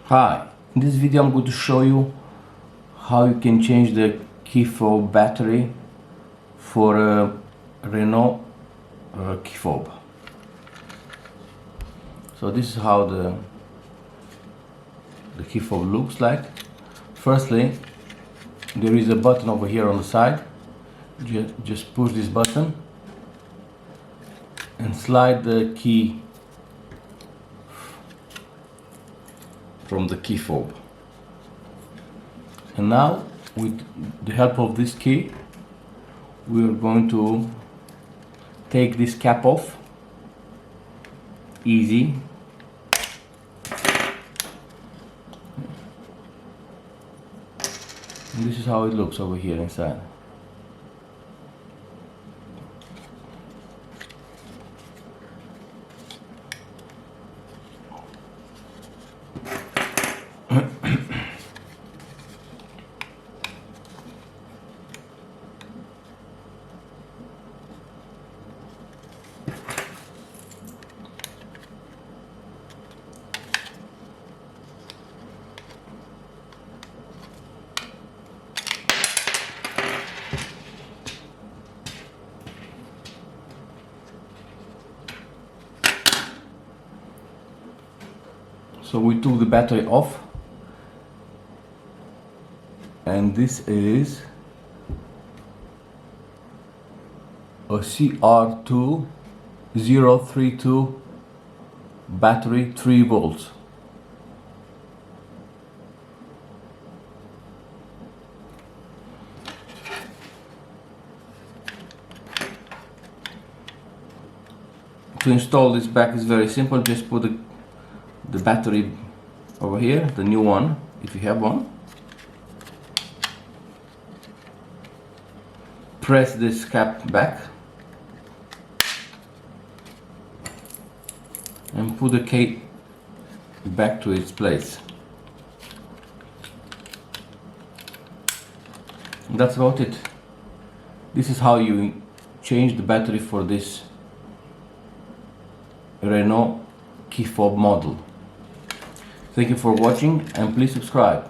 Hi, in this video I'm going to show you how you can change the key fob battery for a Renault key fob. So this is how the key fob looks like. Firstly, there is a button over here on the side. Just push this button and slide the key from the key fob. And now, with the help of this key, we are going to take this cap off. Easy. And this is how it looks over here inside. So we took the battery off, and this is a CR2032 battery, 3 volts. To install this back is very simple. Just put the battery over here, the new one, if you have one. Press this cap back and put the key back to its place. And that's about it. This is how you change the battery for this Renault key fob model. Thank you for watching, and please subscribe.